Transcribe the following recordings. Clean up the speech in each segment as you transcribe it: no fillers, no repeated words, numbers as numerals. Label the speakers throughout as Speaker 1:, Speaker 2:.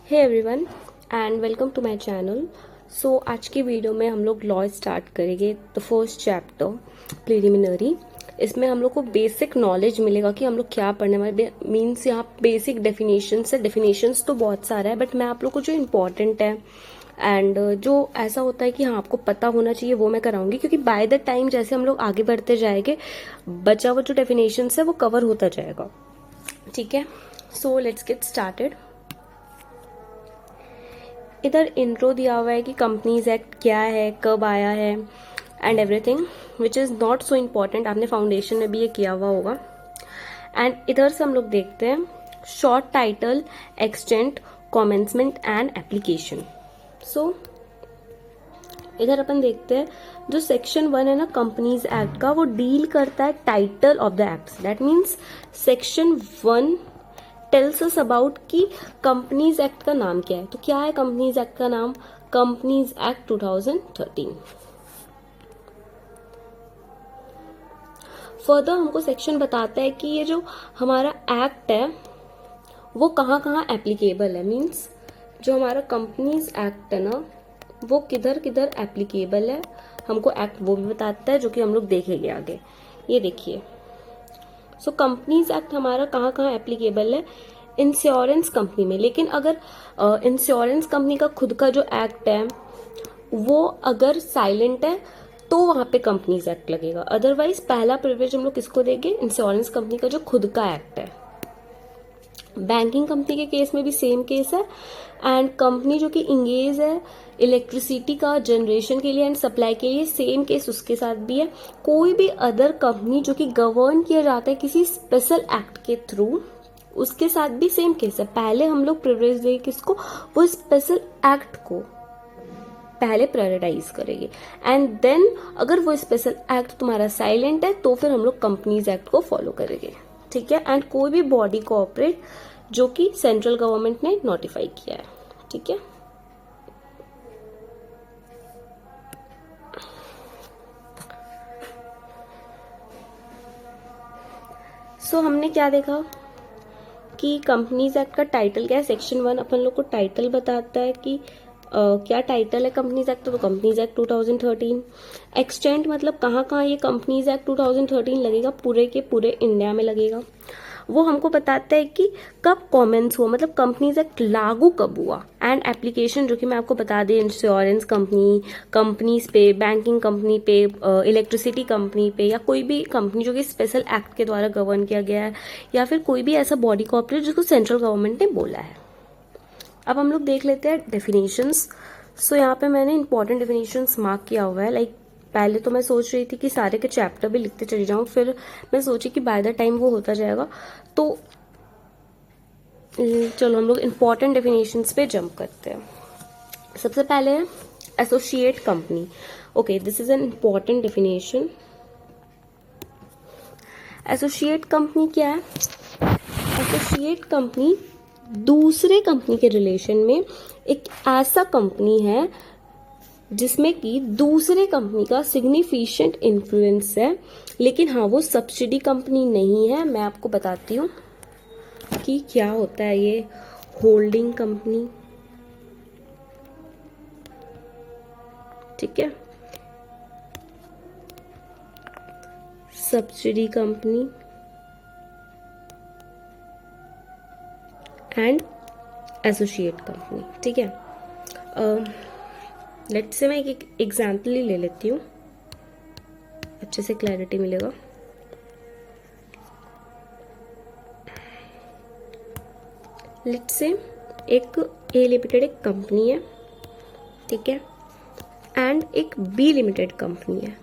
Speaker 1: Hey everyone and welcome to my channel. So आज की video में हम लोग लॉ स्टार्ट करेंगे द फर्स्ट चैप्टर प्रिलिमिनरी। इसमें हम लोग को बेसिक नॉलेज मिलेगा कि हम लोग क्या पढ़ने वाले। मीन्स यहाँ बेसिक डेफिनेशंस है। डेफिनेशंस तो बहुत सारा है बट मैं आप लोग को जो इम्पोर्टेंट है एंड जो ऐसा होता है कि हाँ आपको पता होना चाहिए वो मैं कराऊंगी, क्योंकि बाय द टाइम जैसे हम लोग आगे बढ़ते जाएंगे बचा हुआ जो डेफिनेशंस है वो कवर होता जाएगा। ठीक है, सो लेट्स गेट स्टार्टेड। इधर इंट्रो दिया हुआ है कि कंपनीज एक्ट क्या है, कब आया है and everything which is not so important. आपने फाउंडेशन में भी ये किया हुआ होगा। एंड इधर से हम लोग देखते हैं short title, extent, commencement and application. So इधर अपन देखते हैं जो सेक्शन 1 है ना कंपनीज एक्ट का, वो डील करता है title of the act. That means section 1 tells us about कि कंपनीज एक्ट का नाम क्या है। तो क्या है कंपनीज एक्ट का नाम? Companies act 2013। फर्दर हमको सेक्शन बताता है कि ये जो हमारा एक्ट है वो कहाँ कहाँ एप्लीकेबल है। मीन्स जो हमारा कंपनीज एक्ट है ना वो किधर किधर एप्लीकेबल है, हमको एक्ट वो भी बताता है, जो कि हम लोग देखेंगे आगे। ये देखिए, सो कंपनीज एक्ट हमारा कहाँ कहाँ एप्लीकेबल है? इंश्योरेंस कंपनी में। लेकिन अगर इंश्योरेंस कंपनी का खुद का जो एक्ट है वो अगर साइलेंट है तो वहां पे कंपनीज एक्ट लगेगा। अदरवाइज पहला प्रिविलेज हम लोग किसको देंगे? इंश्योरेंस कंपनी का जो खुद का एक्ट है। बैंकिंग कंपनी के केस में भी सेम केस है। एंड कंपनी जो कि इंगेज है इलेक्ट्रिसिटी का जनरेशन के लिए एंड सप्लाई के लिए, सेम केस उसके साथ भी है। कोई भी अदर कंपनी जो कि गवर्न किया जाता है किसी स्पेशल एक्ट के थ्रू, उसके साथ भी सेम केस है। पहले हम लोग प्रिविलेज देंगे किसको? वो स्पेशल एक्ट को पहले प्रायोरिटाइज करेंगे एंड देन अगर वो स्पेशल एक्ट तुम्हारा साइलेंट है तो फिर हम लोग कंपनीज एक्ट को फॉलो करेंगे। ठीक है, एंड कोई भी बॉडी कोऑपरेट जो कि सेंट्रल गवर्नमेंट ने नोटिफाई किया है। ठीक है, सो हमने क्या देखा कि कंपनीज एक्ट का टाइटल क्या है। सेक्शन 1 अपन लोग को टाइटल बताता है कि क्या टाइटल है कंपनीज एक्ट, तो कंपनीज एक्ट 2013। एक्सटेंट मतलब कहाँ कहाँ ये कंपनीज एक्ट 2013 लगेगा? पूरे के पूरे इंडिया में लगेगा। वो हमको बताता है कि कब कॉमेंस हुआ, मतलब कंपनीज एक्ट लागू कब हुआ। एंड एप्लीकेशन जो कि मैं आपको बता दी, इंश्योरेंस कंपनी, कंपनीज पे, बैंकिंग कंपनी पे, इलेक्ट्रिसिटी कंपनी पे, या कोई भी कंपनी जो कि स्पेशल एक्ट के द्वारा गवर्न किया गया है, या फिर कोई भी ऐसा बॉडी कॉर्पोरेट जिसको सेंट्रल गवर्नमेंट ने बोला है। अब हम लोग देख लेते हैं डेफिनेशंस। सो यहाँ पे मैंने इंपॉर्टेंट डेफिनेशंस मार्क किया हुआ है। लाइक पहले तो मैं सोच रही थी कि सारे के चैप्टर भी लिखते चली जाऊं, फिर मैं सोची कि बाय द टाइम वो होता जाएगा। तो चलो हम लोग इंपॉर्टेंट डेफिनेशंस पे जंप करते हैं। सबसे पहले है associate company. Okay, this is an important definition. Associate company क्या है? एसोसिएट कंपनी दूसरे कंपनी के रिलेशन में एक ऐसा कंपनी है जिसमें कि दूसरे कंपनी का सिग्निफिकेंट इन्फ्लुएंस है, लेकिन हाँ वो सब्सिडी कंपनी नहीं है। मैं आपको बताती हूँ कि क्या होता है ये होल्डिंग कंपनी। ठीक है, subsidy company and associate company. ठीक है, लेट्स से मैं एक एग्जाम्पल ही ले लेती हूँ, अच्छे से क्लैरिटी मिलेगा। लेट्स से एक ए लिमिटेड एक कंपनी है, ठीक है, एंड एक बी लिमिटेड कंपनी है।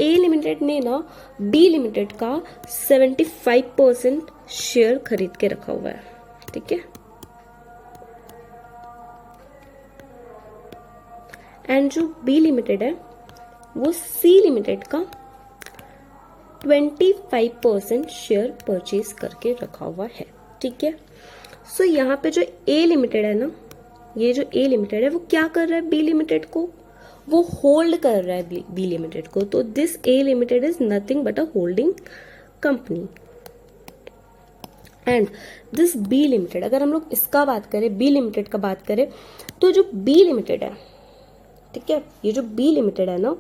Speaker 1: ए लिमिटेड ने ना बी लिमिटेड का 75% शेयर खरीद के रखा हुआ है। ठीक है, एंड जो बी लिमिटेड है वो सी लिमिटेड का 25% शेयर परचेज करके रखा हुआ है। ठीक है, सो यहाँ पे जो ए लिमिटेड है ना, ये जो ए लिमिटेड है वो क्या कर रहा है? बी लिमिटेड को वो होल्ड कर रहा है बी लिमिटेड को। तो this A limited is nothing but a holding company. And this B limited, अगर हम लोग इसका बात करें, बी लिमिटेड का बात करें, तो जो बी लिमिटेड है, ठीक है, ये जो बी लिमिटेड है ना,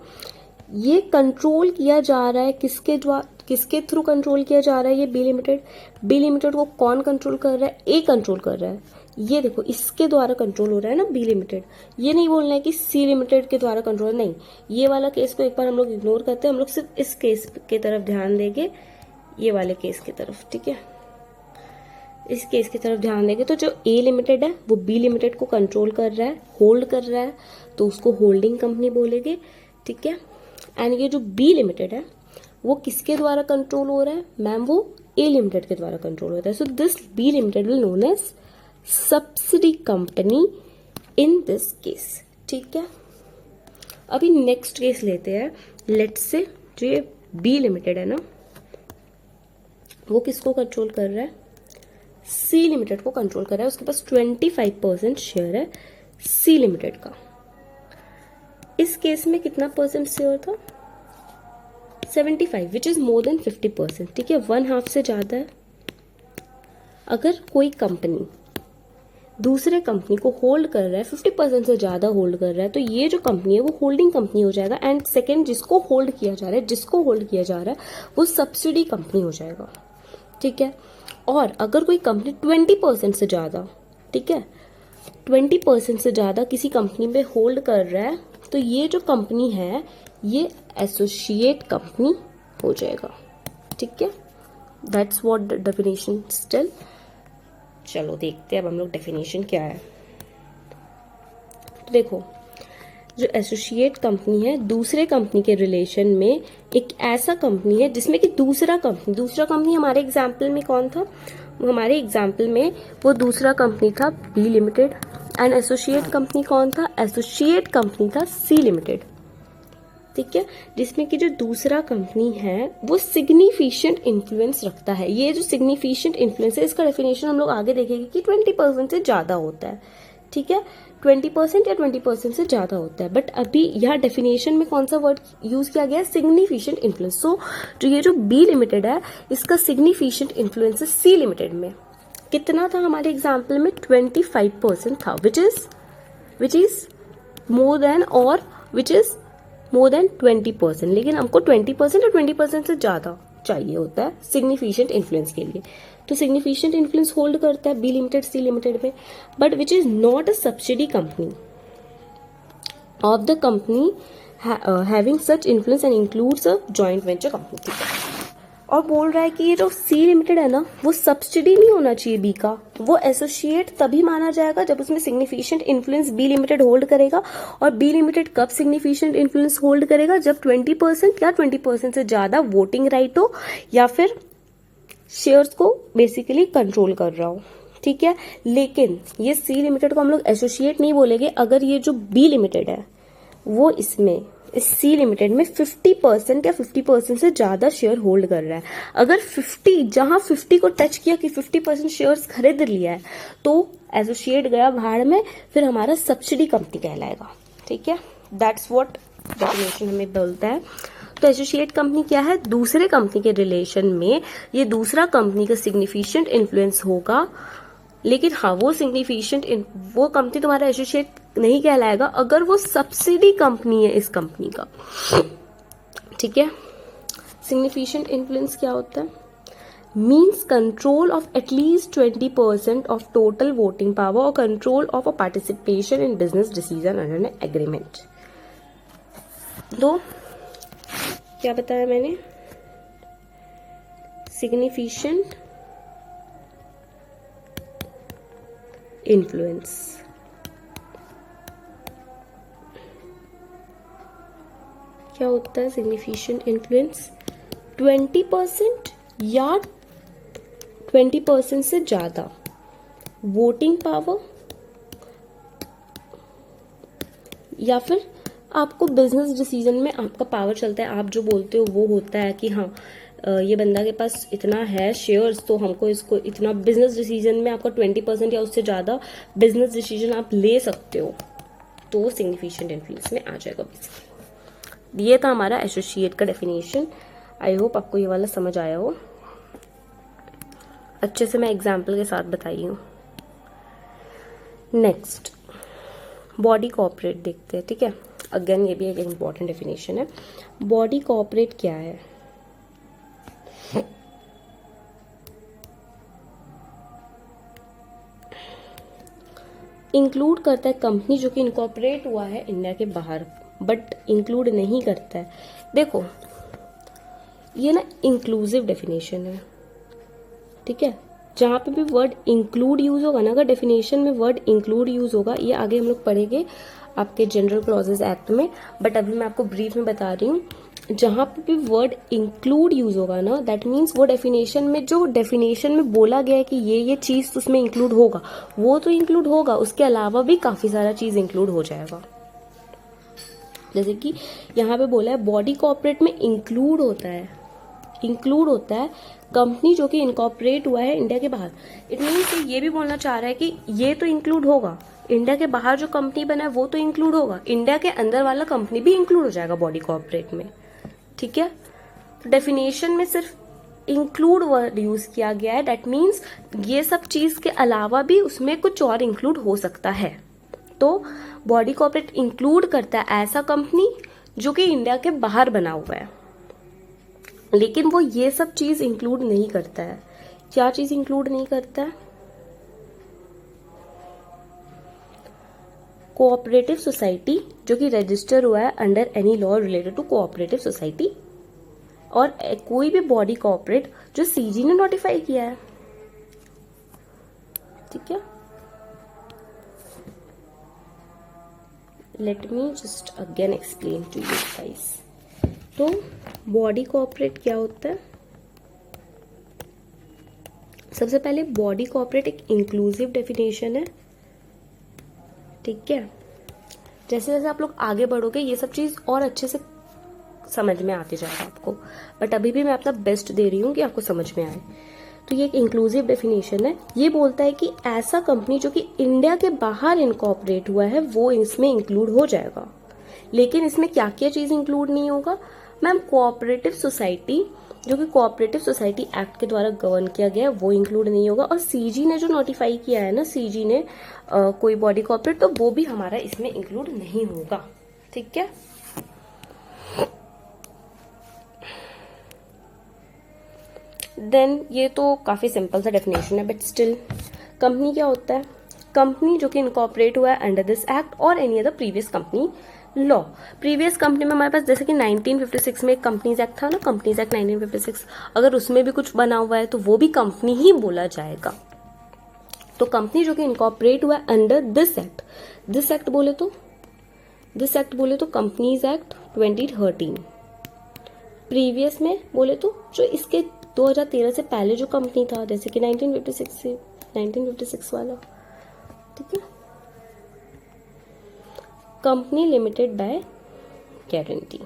Speaker 1: ये कंट्रोल किया जा रहा है किसके थ्रू कंट्रोल किया जा रहा है ये बी लिमिटेड? बी लिमिटेड को कौन कंट्रोल कर रहा है? ए कंट्रोल कर रहा है। ये देखो, इसके द्वारा कंट्रोल हो रहा है ना बी लिमिटेड। ये नहीं बोलना है कि सी लिमिटेड के द्वारा कंट्रोल, नहीं, ये वाला केस को एक बार हम लोग इग्नोर करते हैं, हम लोग सिर्फ इस केस के तरफ ध्यान देंगे, ये वाले केस की तरफ, ठीक है, इस केस की तरफ ध्यान देंगे। तो जो ए लिमिटेड है वो बी लिमिटेड को कंट्रोल कर रहा है, होल्ड कर रहा है, तो उसको होल्डिंग कंपनी बोलेंगे, ठीक है। एंड ये जो बी लिमिटेड है वो किसके द्वारा कंट्रोल हो रहा है मैम? वो ए लिमिटेड के द्वारा कंट्रोल होता है। So this B limited will known as subsidy company in this case, ठीक है। अभी नेक्स्ट केस लेते हैं। लेट्स से जो ये बी लिमिटेड है ना, वो किसको कंट्रोल कर रहा है? सी लिमिटेड को कंट्रोल कर रहा है। उसके पास 25% शेयर है सी लिमिटेड का। इस केस में कितना परसेंट शेयर था? 75, विच इज मोर देन 50%, ठीक है, 1/2 से ज्यादा है। अगर कोई कंपनी दूसरे कंपनी को होल्ड कर रहा है, 50% से ज्यादा होल्ड कर रहा है, तो ये जो कंपनी है वो होल्डिंग कंपनी हो जाएगा। एंड सेकेंड, जिसको होल्ड किया जा रहा है वो सब्सिडी कंपनी हो जाएगा, ठीक है। और अगर कोई कंपनी 20% से ज्यादा, ठीक है, 20% से ज्यादा किसी कंपनी में होल्ड कर रहा है, तो ये जो कंपनी है ये एसोसिएट कंपनी हो जाएगा, ठीक है। That's what the definition still. चलो देखते हैं अब हम लोग डेफिनेशन क्या है। तो देखो, जो एसोसिएट कंपनी है दूसरे कंपनी के रिलेशन में एक ऐसा कंपनी है जिसमें कि दूसरा कंपनी हमारे एग्जाम्पल में कौन था? हमारे एग्जाम्पल में वो दूसरा कंपनी था B limited. And associate company कौन था? एसोसिएट कंपनी था सी लिमिटेड, ठीक है। जिसमें कि जो दूसरा कंपनी है वो सिग्निफिकेंट इन्फ्लुएंस रखता है। ये जो सिग्निफिकेंट इन्फ्लुएंस है, इसका डेफिनेशन हम लोग आगे देखेंगे कि 20% से ज्यादा होता है, ठीक है, 20% या 20% से ज्यादा होता है। बट अभी यहाँ डेफिनेशन में कौन सा वर्ड यूज किया गया है? Significant influence. सो जो ये जो बी लिमिटेड है इसका सिग्निफिकेंट इन्फ्लुएंस है सी लिमिटेड में। कितना था हमारे एग्जाम्पल में? 25% था, विच इज मोर देन और विच इज मोर देन 20%। लेकिन हमको 20% और 20% से ज्यादा चाहिए होता है सिग्निफिकेंट इन्फ्लुएंस के लिए। तो सिग्निफिकेंट इन्फ्लुएंस होल्ड करता है बी लिमिटेड सी लिमिटेड में, but which is not a subsidy company of the company having such influence and includes a joint venture company, ठीक है। और बोल रहा है कि ये जो सी लिमिटेड है ना, वो सब्सिडी नहीं होना चाहिए बी का, वो एसोसिएट तभी माना जाएगा जब उसमें significant influence B limited hold करेगा। और बी लिमिटेड कब सिग्निफिकेंट इन्फ्लुएंस होल्ड करेगा? जब 20% या 20% से ज्यादा वोटिंग राइट हो या फिर शेयर्स को बेसिकली कंट्रोल कर रहा हो, ठीक है। लेकिन ये सी लिमिटेड को हम लोग एसोसिएट नहीं बोलेंगे अगर ये जो बी लिमिटेड है वो इसमें इस सी लिमिटेड में 50% या 50% से ज्यादा शेयर होल्ड कर रहा है। अगर 50 को टच किया कि 50% शेयर्स खरीद लिया है तो एसोसिएट गया भाड़ में, फिर हमारा सब्सिडी कंपनी कहलाएगा, ठीक है। दैट्स व्हाट डेफिनेशन हमें बोलता है। तो एसोसिएट कंपनी क्या है? दूसरे कंपनी के रिलेशन में ये दूसरा कंपनी का सिग्निफिकेंट इन्फ्लुएंस होगा, लेकिन हाँ वो वो कंपनी तुम्हारा एसोसिएट नहीं कहलाएगा अगर वो सब्सिडी कंपनी है इस कंपनी का, ठीक है। सिग्निफिकेंट इन्फ्लुएंस क्या होता है? Means control of at least 20% of total voting power और control of a participation in business decision under an agreement. तो क्या बताया मैंने? सिग्निफिकेंट इन्फ्लुएंस, क्या होता है सिग्निफिकेंट इन्फ्लुएंस? 20% या 20% से ज्यादा वोटिंग पावर, या फिर आपको बिजनेस डिसीजन में आपका पावर चलता है, आप जो बोलते हो वो होता है कि हाँ ये बंदा के पास इतना है शेयर्स तो हमको इसको इतना, बिजनेस डिसीजन में आपका 20% या उससे ज्यादा बिजनेस डिसीजन आप ले सकते हो, तो सिग्निफिकेंट इन्फ्लुएंस में आ जाएगा बेसिकली। ये था हमारा एसोसिएट का डेफिनेशन। आई होप आपको ये वाला समझ आया हो। अच्छे से मैं एग्जाम्पल के साथ बताई हूँ। नेक्स्ट बॉडी कॉर्पोरेट देखते हैं, ठीक है। अगेन ये भी एक इम्पॉर्टेंट डेफिनेशन है। बॉडी कॉर्पोरेट क्या है? इंक्लूड करता है कंपनी जो कि इनकॉर्पोरेट हुआ है इंडिया के बाहर, बट इंक्लूड नहीं करता है। देखो ये ना इंक्लूसिव डेफिनेशन है, ठीक है। जहाँ पे भी वर्ड इंक्लूड यूज होगा ना, अगर डेफिनेशन में वर्ड इंक्लूड यूज होगा, ये आगे हम लोग पढ़ेंगे आपके जनरल क्लॉजेज एक्ट में, बट अभी मैं आपको ब्रीफ में बता रही हूँ। जहाँ पे भी वर्ड इंक्लूड यूज होगा ना, दैट मीन्स वो डेफिनेशन में जो डेफिनेशन में बोला गया है कि ये चीज उसमें इंक्लूड होगा, वो तो इंक्लूड होगा, उसके अलावा भी काफी सारा चीज इंक्लूड हो जाएगा। जैसे कि यहाँ पे बोला है बॉडी कॉर्पोरेट में इंक्लूड होता है कंपनी जो कि इनकॉर्पोरेट हुआ है इंडिया के बाहर। इट मीन्स ये भी बोलना चाह रहा है कि ये तो इंक्लूड होगा, इंडिया के बाहर जो कंपनी बना है वो तो इंक्लूड होगा, इंडिया के अंदर वाला कंपनी भी इंक्लूड हो जाएगा बॉडी कॉर्पोरेट में, ठीक है। तो डेफिनेशन में सिर्फ इंक्लूड वर्ड यूज किया गया है, दैट मीन्स ये सब चीज के अलावा भी उसमें कुछ और इंक्लूड हो सकता है। तो बॉडी कॉर्पोरेट इंक्लूड करता है ऐसा कंपनी जो कि इंडिया के बाहर बना हुआ है, लेकिन वो ये सब चीज इंक्लूड नहीं करता है। क्या चीज इंक्लूड नहीं करता है? कोऑपरेटिव सोसाइटी जो कि रजिस्टर हुआ है under any law related to cooperative society, और कोई भी बॉडी कॉर्पोरेट जो सीजी ने नोटिफाई किया है, ठीक है। Let me just again explain to you guys. तो बॉडी कॉर्पोरेट क्या होता है? सबसे पहले बॉडी कॉर्पोरेट एक इंक्लूसिव डेफिनेशन है, ठीक है। जैसे जैसे आप लोग आगे बढ़ोगे ये सब चीज और अच्छे से समझ में आती जाएगा आपको, बट अभी भी मैं अपना बेस्ट दे रही हूँ कि आपको समझ में आए। तो ये एक इंक्लूसिव डेफिनेशन है। ये बोलता है कि ऐसा कंपनी जो कि इंडिया के बाहर इनकॉर्पोरेट हुआ है वो इसमें इंक्लूड हो जाएगा, लेकिन इसमें क्या क्या चीज इंक्लूड नहीं होगा मैम? कोऑपरेटिव सोसाइटी जो कि कोऑपरेटिव सोसाइटी एक्ट के द्वारा गवर्न किया गया है वो इंक्लूड नहीं होगा, और सीजी ने जो नोटिफाई किया है ना, सीजी ने कोई बॉडी कॉर्पोरेट, तो वो भी हमारा इसमें इंक्लूड नहीं होगा, ठीक है। देन ये तो काफी सिंपल सा डेफिनेशन है, बट स्टिल कंपनी क्या होता है? कंपनी जो कि इनकॉर्पोरेट हुआ है अंडर दिस एक्ट और any other previous company law. Previous company में हमारे पास जैसे कि 1956 में एक कंपनीज एक्ट था ना, कंपनीज एक्ट 1956, अगर उसमें भी कुछ बना हुआ है तो वो भी कंपनी ही बोला जाएगा। तो कंपनी जो कि इनकॉर्पोरेट हुआ है under this act, this act बोले तो कंपनीज एक्ट 2013। प्रीवियस में बोले तो जो इसके 2013 से पहले जो कंपनी था, जैसे कि 1956 वाला, ठीक है। Company limited by guarantee.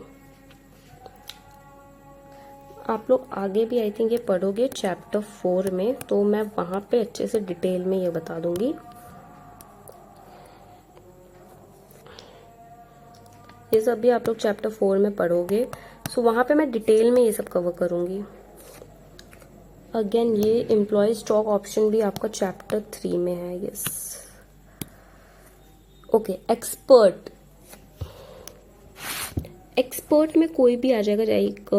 Speaker 1: आप लोग आगे भी आई थिंक ये पढ़ोगे चैप्टर 4 में, तो मैं वहां पे अच्छे से डिटेल में ये बता दूंगी। ये सब भी आप लोग चैप्टर 4 में पढ़ोगे, सो वहां पे मैं डिटेल में ये सब कवर करूंगी। अगेन ये एम्प्लॉय स्टॉक ऑप्शन भी आपका चैप्टर 3 में है, यस। ओके, एक्सपर्ट में कोई भी आ जाएगा, लाइक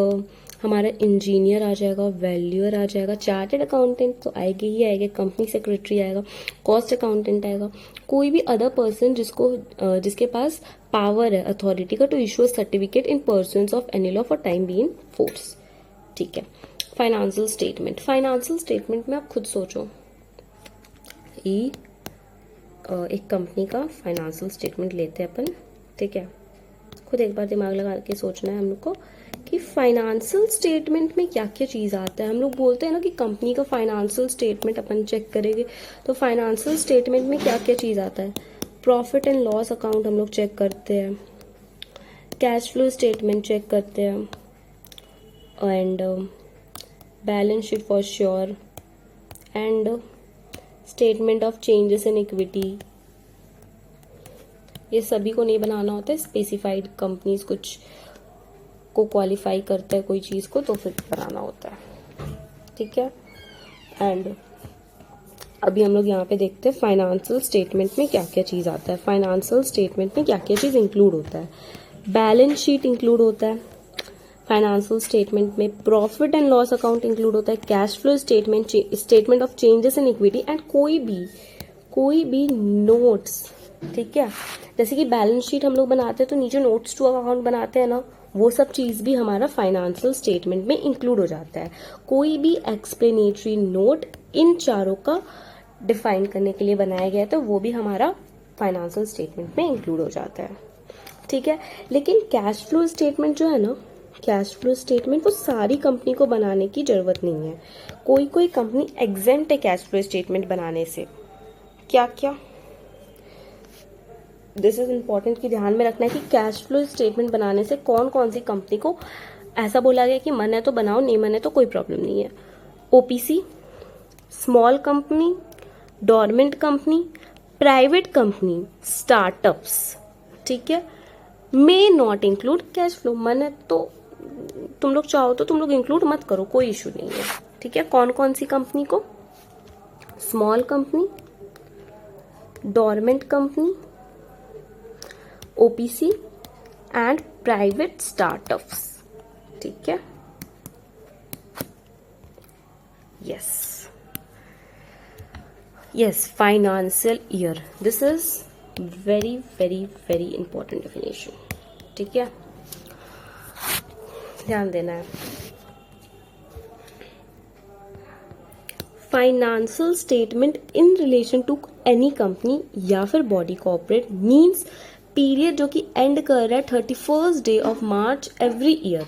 Speaker 1: हमारा इंजीनियर आ जाएगा, वैल्यूअर आ जाएगा, चार्टेड अकाउंटेंट तो आएगी ही आएगा, कंपनी सेक्रेटरी आएगा, कॉस्ट अकाउंटेंट आएगा, कोई भी अदर पर्सन जिसके पास पावर है अथॉरिटी का to issue certificate in pursuance of any law for time be in force, ठीक है। फाइनेंशियल स्टेटमेंट में आप खुद सोचो, एक कंपनी का फाइनेंशियल स्टेटमेंट लेते हैं अपन, ठीक है। खुद एक बार दिमाग लगा के सोचना है हम लोग को कि फाइनेंशियल स्टेटमेंट में क्या क्या चीज आता है। हम लोग बोलते हैं ना कि कंपनी का फाइनेंशियल स्टेटमेंट अपन चेक करेंगे, तो फाइनेंशियल स्टेटमेंट में क्या क्या चीज आता है? प्रॉफिट एंड लॉस अकाउंट हम लोग चेक करते हैं, कैश फ्लो स्टेटमेंट चेक करते हैं, and balance sheet for sure, and statement of changes in equity. ये सभी को नहीं बनाना होता है, स्पेसिफाइड कंपनीज कुछ को क्वालिफाई करता है कोई चीज को तो फिर बनाना होता है, ठीक है। एंड अभी हम लोग यहाँ पे देखते हैं फाइनेंशियल स्टेटमेंट में क्या क्या चीज़ आता है। फाइनेंशियल स्टेटमेंट में क्या क्या चीज़ इंक्लूड होता है। बैलेंस शीट इंक्लूड होता है फाइनेंशियल स्टेटमेंट में, profit and loss account include होता है, cash flow statement, statement of changes in equity and कोई भी नोट्स, ठीक है। जैसे कि बैलेंस शीट हम लोग बनाते हैं तो नीचे नोट्स टू अकाउंट बनाते हैं ना, वो सब चीज़ भी हमारा फाइनेंशियल स्टेटमेंट में इंक्लूड हो जाता है। कोई भी एक्सप्लेनेटरी नोट इन चारों का डिफाइन करने के लिए बनाया गया है तो वो भी हमारा फाइनेंशियल स्टेटमेंट में इंक्लूड हो जाता है, ठीक है। लेकिन कैश फ्लो स्टेटमेंट जो है ना, कैश फ्लो स्टेटमेंट वो सारी कंपनी को बनाने की जरूरत नहीं है। कोई कंपनी एग्जेम्प्ट है कैश फ्लो स्टेटमेंट बनाने से। क्या क्या, दिस इज इम्पोर्टेंट कि ध्यान में रखना है कि कैश फ्लो स्टेटमेंट बनाने से कौन कौन सी कंपनी को ऐसा बोला गया कि मन है तो बनाओ, नहीं मन है तो कोई प्रॉब्लम नहीं है। OPC, small company, dormant company, private company, startups, ठीक है, may not include cash flow. मन है तो तुम लोग चाहो तो तुम लोग इंक्लूड मत करो, कोई इशू नहीं है, ठीक है। कौन कौन सी कंपनी को? Small company, dormant company, OPC and private startups, ठीक है। yes financial year, this is very very very important definition, ठीक है, ध्यान देना है। Financial statement in relation to any company या फिर बॉडी कॉर्पोरेट मीन्स पीरियड जो कि एंड कर रहा है 31st day of March every year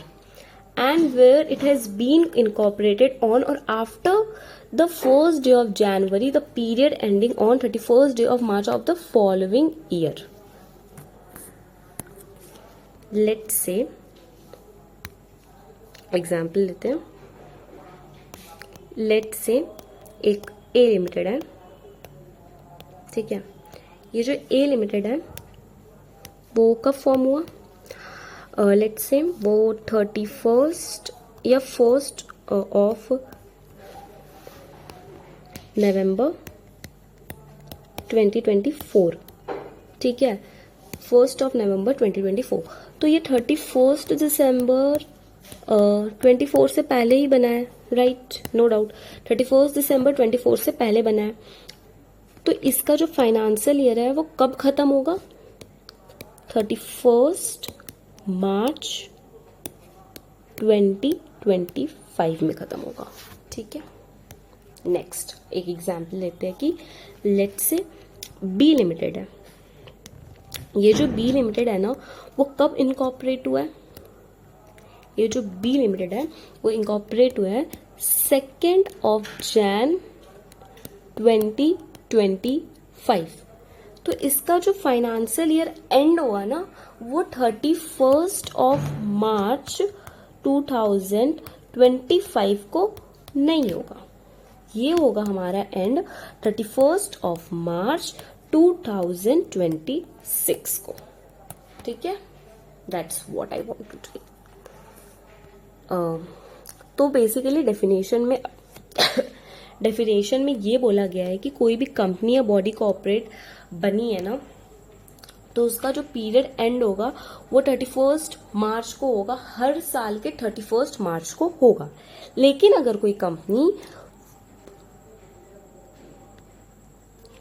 Speaker 1: and where it has been incorporated on or after the 1st day of January, the period ending on 31st day of March of the following year. Let's say example लेते हैं। Let's say एक ए limited है, ठीक है। ये जो ए limited है वो कब फॉर्म हुआ? लेट्स से वो 31st या 1st ऑफ नवंबर 2024, ठीक है, 1st ऑफ नवंबर 2024। तो ये 31st दिसंबर 24 से पहले ही बना है, राइट, नो डाउट। 31st दिसंबर 24 से पहले बना है, तो इसका जो फाइनेंशियल ईयर है वो कब खत्म होगा? 31st मार्च 2025 में खत्म होगा, ठीक है। नेक्स्ट एक एग्जाम्पल लेते हैं कि लेट्स से बी लिमिटेड है। ये जो बी लिमिटेड है ना वो कब इनकॉर्पोरेट हुआ है? ये जो बी लिमिटेड है वो इनकॉर्पोरेट हुआ है 2nd of Jan 2025। तो इसका जो फाइनेंशियल ईयर एंड हुआ ना वो 31st of March 2025 को नहीं होगा, ये होगा हमारा एंड 31st of March 2026 को, ठीक है। That's what I want to tell. तो बेसिकली डेफिनेशन में ये बोला गया है कि कोई भी कंपनी या बॉडी कॉर्पोरेट बनी है ना तो उसका जो पीरियड एंड होगा वो 31st मार्च को होगा, हर साल के 31st मार्च को होगा। लेकिन अगर कोई कंपनी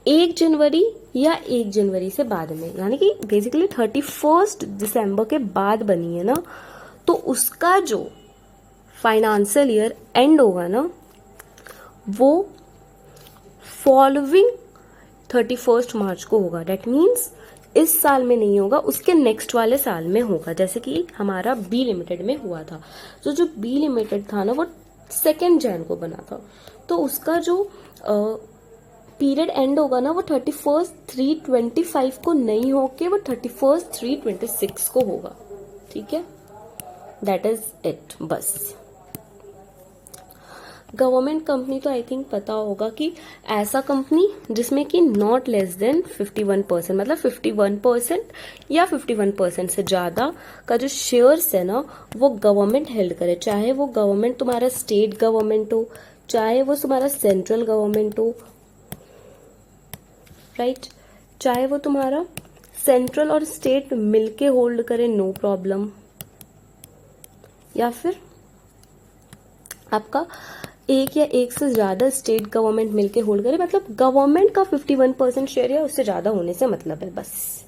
Speaker 1: 1 जनवरी या 1 जनवरी से बाद में, यानी कि बेसिकली 31st दिसंबर के बाद बनी है ना, तो उसका जो फाइनेंशियल ईयर एंड होगा ना वो फॉलोइंग 31st मार्च को होगा। डेट मीन्स इस साल में नहीं होगा, उसके नेक्स्ट वाले साल में होगा, जैसे कि हमारा बी लिमिटेड में हुआ था। तो जो बी लिमिटेड था ना वो 2nd जैन को बना था, तो उसका जो पीरियड एंड होगा ना वो 31/3/25 को नहीं होके वो 31/3/26 को होगा, ठीक है। दैट इज इट, बस। गवर्नमेंट कंपनी तो आई थिंक पता होगा कि ऐसा कंपनी जिसमें कि नॉट लेस देन 51%, मतलब 51% या 51% से ज़्यादा का जो शेयर्स है ना वो गवर्नमेंट हेल्ड करे, चाहे वो गवर्नमेंट तुम्हारा स्टेट गवर्नमेंट हो, चाहे वो तुम्हारा सेंट्रल गवर्नमेंट हो, राइट। चाहे वो तुम्हारा सेंट्रल और स्टेट मिलके होल्ड करे, नो प्रॉब्लम, या फिर आपका एक या एक से ज्यादा स्टेट गवर्नमेंट मिलके होल्ड करे, मतलब गवर्नमेंट का 51% शेयर या उससे ज्यादा होने से मतलब है बस।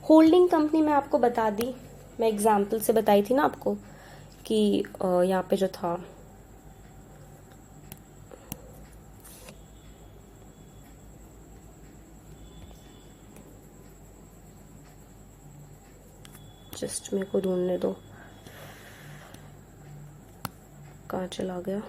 Speaker 1: होल्डिंग कंपनी मैं आपको बता दी, मैं एग्जाम्पल से बताई थी ना आपको कि यहाँ पे जो था जस्ट मेरे को ढूंढने दो, कहाँ चला गया।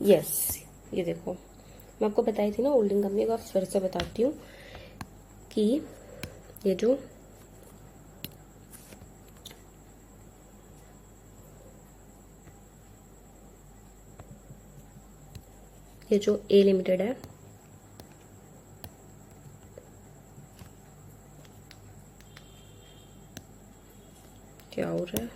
Speaker 1: यस, ये देखो मैं आपको बताई थी ना होल्डिंग कंपनी का, फिर से बताती हूँ कि ये जो ए लिमिटेड है, क्या हो रहा है,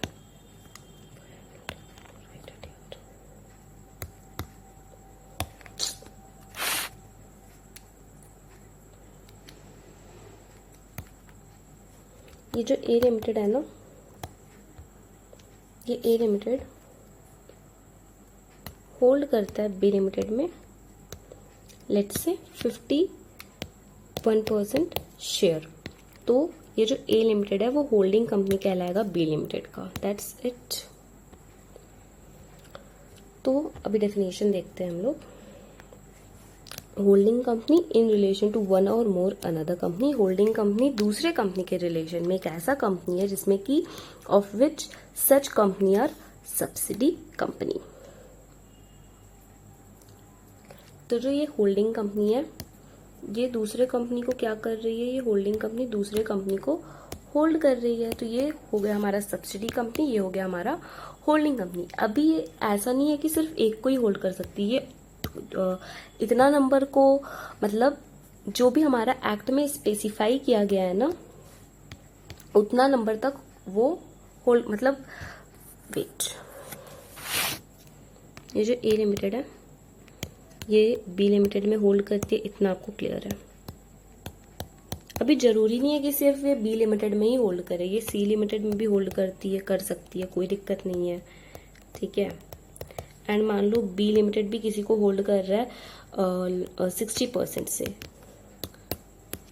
Speaker 1: ये जो ए लिमिटेड है ना, ये ए लिमिटेड होल्ड करता है बी लिमिटेड में लेट्स से 51% शेयर। तो ये जो ए लिमिटेड है वो होल्डिंग कंपनी कहलाएगा बी लिमिटेड का, दैट्स इट। तो अभी डेफिनेशन देखते हैं हम लोग। Holding company in relation to one or more another company. Holding company दूसरे कंपनी के रिलेशन में एक ऐसा कंपनी है जिसमें कि of which such company are subsidy company. तो जो ये होल्डिंग कंपनी है ये दूसरे कंपनी को क्या कर रही है, ये होल्डिंग कंपनी दूसरे कंपनी को होल्ड कर रही है। तो ये हो गया हमारा सब्सिडी कंपनी, ये हो गया हमारा होल्डिंग कंपनी। अभी ये ऐसा नहीं है कि सिर्फ एक को ही होल्ड कर सकती है, इतना नंबर को, मतलब जो भी हमारा एक्ट में स्पेसिफाई किया गया है ना उतना नंबर तक वो होल्ड, मतलब वेट, ये जो ए लिमिटेड है ये बी लिमिटेड में होल्ड करती है, इतना आपको क्लियर है। अभी जरूरी नहीं है कि सिर्फ ये बी लिमिटेड में ही होल्ड करे, ये सी लिमिटेड में भी होल्ड करती है, कर सकती है, कोई दिक्कत नहीं है, ठीक है। एंड मान लो बी लिमिटेड भी किसी को होल्ड कर रहा है 60% से,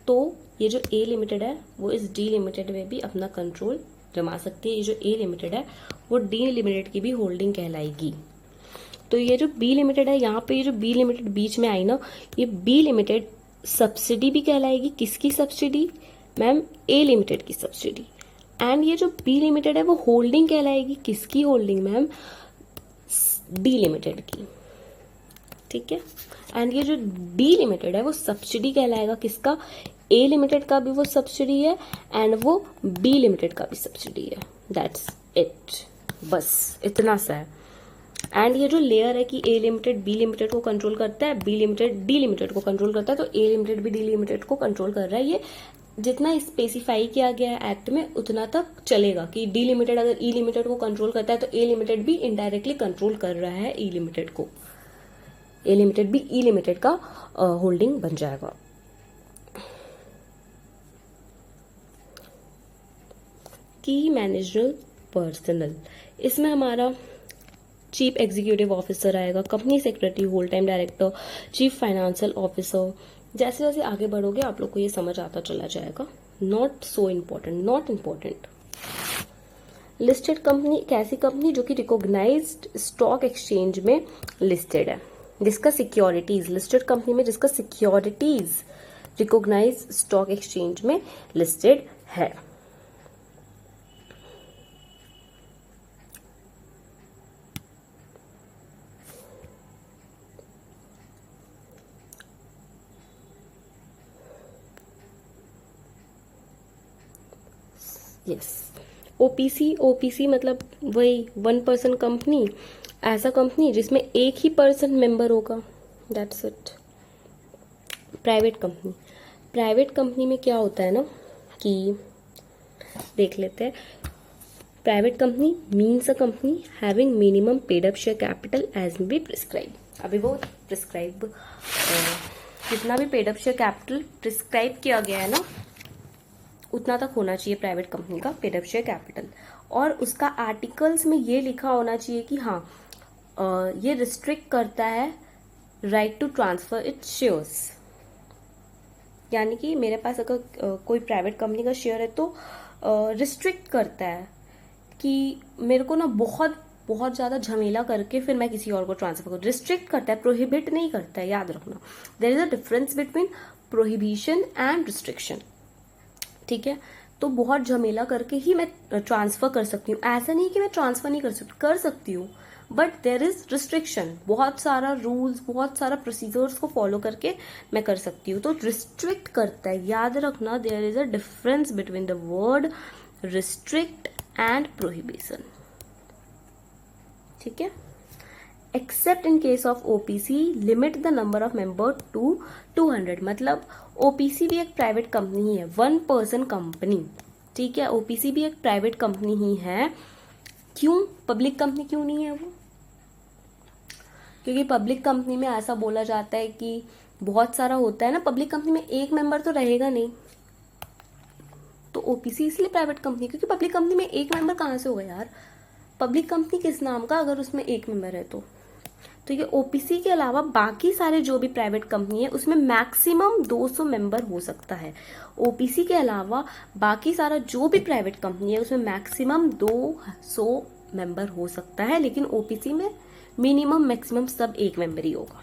Speaker 1: तो ये जो ए लिमिटेड है वो इस डी लिमिटेड में भी अपना कंट्रोल जमा सकती है। ये जो ए लिमिटेड है वो डी लिमिटेड की भी होल्डिंग कहलाएगी। तो ये जो बी लिमिटेड है, यहाँ पे ये जो बी लिमिटेड बीच में आई ना, ये बी लिमिटेड सब्सिडी भी कहलाएगी। किसकी सब्सिडी मैम? ए लिमिटेड की सब्सिडी। एंड ये जो बी लिमिटेड है वो होल्डिंग कहलाएगी। किसकी होल्डिंग मैम? डी लिमिटेड की, ठीक है। एंड ये जो डी लिमिटेड है वो सब्सिडी कहलाएगा। किसका? ए लिमिटेड का भी वो सब्सिडी है एंड वो बी लिमिटेड का भी सब्सिडी है। दैट्स इट, बस इतना सा है। एंड ये जो लेयर है कि ए लिमिटेड बी लिमिटेड को कंट्रोल करता है, बी लिमिटेड डी लिमिटेड को कंट्रोल करता है, तो ए लिमिटेड भी डी लिमिटेड को कंट्रोल कर रहा है। ये जितना स्पेसिफाई किया गया है एक्ट में उतना तक चलेगा कि डी लिमिटेड अगर ई लिमिटेड को कंट्रोल करता है तो ए लिमिटेड भी इनडायरेक्टली कंट्रोल कर रहा है ई लिमिटेड को। ए लिमिटेड भी ई लिमिटेड का होल्डिंग बन जाएगा। की मैनेजरल पर्सनल, इसमें हमारा चीफ एग्जीक्यूटिव ऑफिसर आएगा, company secretary, whole time director, chief financial officer. जैसे जैसे आगे बढ़ोगे आप लोग को ये समझ आता चला जाएगा। Not so important, not important. Listed company एक ऐसी कंपनी जो कि रिकॉग्नाइज्ड स्टॉक एक्सचेंज में लिस्टेड है, जिसका सिक्योरिटीज, लिस्टेड कंपनी में जिसका सिक्योरिटीज रिकॉग्नाइज स्टॉक एक्सचेंज में लिस्टेड है। यस, ओपीसी, ओपीसी मतलब वही 1% कंपनी, ऐसा कंपनी जिसमें एक ही पर्सन मेंबर होगा, that's it. Private company, private company में क्या होता है ना कि देख लेते हैं, private company means a company having minimum paid up share capital as may be prescribe. अभी वो प्रिस्क्राइब जितना भी paid up share capital prescribe किया गया है ना, उतना तक होना चाहिए प्राइवेट कंपनी का पेड अप शेयर कैपिटल। और उसका आर्टिकल्स में ये लिखा होना चाहिए कि हाँ ये रिस्ट्रिक्ट करता है right to transfer its shares. यानी कि मेरे पास अगर कोई प्राइवेट कंपनी का शेयर है तो रिस्ट्रिक्ट करता है कि मेरे को ना बहुत ज़्यादा झमेला करके फिर मैं किसी और को ट्रांसफर करूँ। रिस्ट्रिक्ट करता है, प्रोहिबिट नहीं करता है, याद रखना। There is a difference between prohibition and restriction, ठीक है। तो बहुत झमेला करके ही मैं ट्रांसफर कर सकती हूँ, ऐसा नहीं कि मैं ट्रांसफर नहीं कर सकती हूँ, बट देयर इज रिस्ट्रिक्शन। बहुत सारा रूल्स, बहुत सारा प्रोसीजर्स को फॉलो करके मैं कर सकती हूँ। तो रिस्ट्रिक्ट करता है, याद रखना। There is a difference between the word restrict and prohibition, ठीक है। Except in case of OPC limit the number of member to 200। मतलब ओपीसी भी एक प्राइवेट कंपनी ही है, 1 पर्सन कंपनी, ठीक है। ओपीसी भी एक प्राइवेट कंपनी ही है। क्यों पब्लिक कंपनी क्यों नहीं है वो? क्योंकि पब्लिक कंपनी में ऐसा बोला जाता है कि बहुत सारा होता है ना, पब्लिक कंपनी में एक मेंबर तो रहेगा नहीं, तो ओपीसी इसलिए प्राइवेट कंपनी। क्योंकि पब्लिक कंपनी में एक मेंबर कहाँ से होगा यार? पब्लिक कंपनी किस नाम का अगर उसमें एक मेंबर है तो ये ओपीसी के अलावा बाकी सारे जो भी प्राइवेट कंपनी है उसमें मैक्सिमम 200 मेंबर हो सकता है। ओपीसी के अलावा बाकी सारा जो भी प्राइवेट कंपनी है उसमें मैक्सिमम 200 मेंबर हो सकता है, लेकिन ओपीसी में मिनिमम मैक्सिमम सब एक मेंबर ही होगा,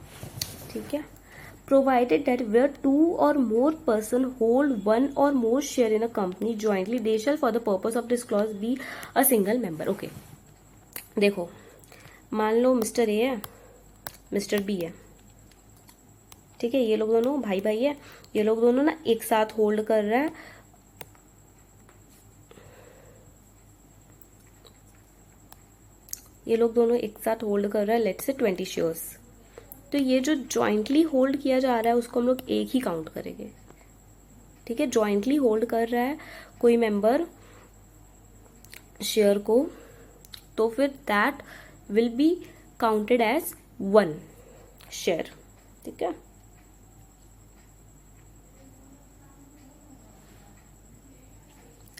Speaker 1: ठीक है। Provided that where 2 or more person hold 1 or more share in a company jointly, they shall for the purpose of this clause be a single member. Okay, देखो मान लो mister A है, mister B है, ठीक है। ये लोग दोनों भाई भाई है, ये लोग दोनों ना एक साथ होल्ड कर रहे हैं, ये लोग दोनों एक साथ होल्ड कर रहे हैं लेट्स से 20 शेयर्स। तो ये जो जॉइंटली होल्ड किया जा रहा है उसको हम लोग एक ही काउंट करेंगे, ठीक है। जॉइंटली होल्ड कर रहा है कोई मेंबर शेयर को, तो फिर that will be counted as 1 share, ठीक है।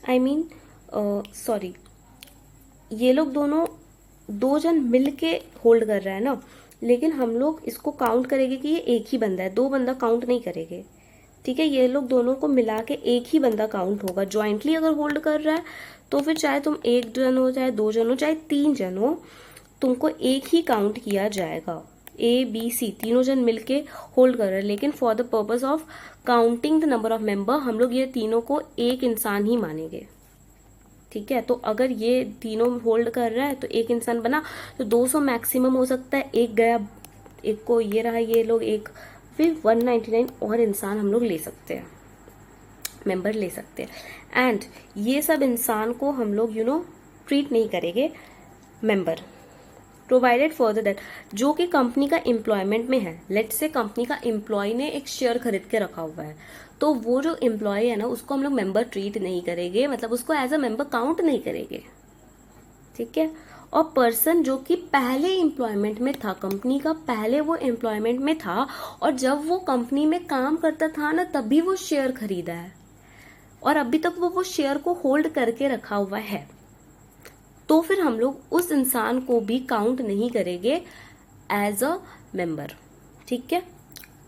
Speaker 1: आई मीन सॉरी, ये लोग दोनों 2 जन मिल के होल्ड कर रहा है ना, लेकिन हम लोग इसको काउंट करेंगे कि ये एक ही बंदा है, 2 बंदा काउंट नहीं करेंगे, ठीक है। ये लोग दोनों को मिला के एक ही बंदा काउंट होगा। जॉइंटली अगर होल्ड कर रहा है तो फिर चाहे तुम 1 जन हो, चाहे 2 जन हो, चाहे 3 जन हो, तुमको एक ही काउंट किया जाएगा। ए बी सी तीनों जन मिलके होल्ड कर रहे हैं, लेकिन for the purpose of counting the number of member हम लोग ये तीनों को एक इंसान ही मानेंगे, ठीक है। तो अगर ये तीनों होल्ड कर रहा है तो एक इंसान बना, तो 200 मैक्सिमम हो सकता है। एक गया, एक को ये रहा, ये लोग एक, फिर 199 और इंसान हम लोग ले सकते हैं, मेंबर ले सकते हैं। एंड ये सब इंसान को हम लोग ट्रीट नहीं करेंगे मेंबर। प्रोवाइडेड फर्दर दैट जो कि कंपनी का एम्प्लॉयमेंट में है, लेट्स से कंपनी का एम्प्लॉय ने एक शेयर खरीद के रखा हुआ है, तो वो जो एम्प्लॉय है ना उसको हम लोग मेंबर ट्रीट नहीं करेंगे, मतलब उसको एज अ मेंबर काउंट नहीं करेंगे, ठीक है। और पर्सन जो कि पहले एम्प्लॉयमेंट में था, कंपनी का पहले वो एम्प्लॉयमेंट में था और जब वो कंपनी में काम करता था ना तभी वो शेयर खरीदा है और अभी तक वो शेयर को होल्ड करके रखा हुआ है, तो फिर हम लोग उस इंसान को भी काउंट नहीं करेंगे एज अ मेंबर, ठीक है।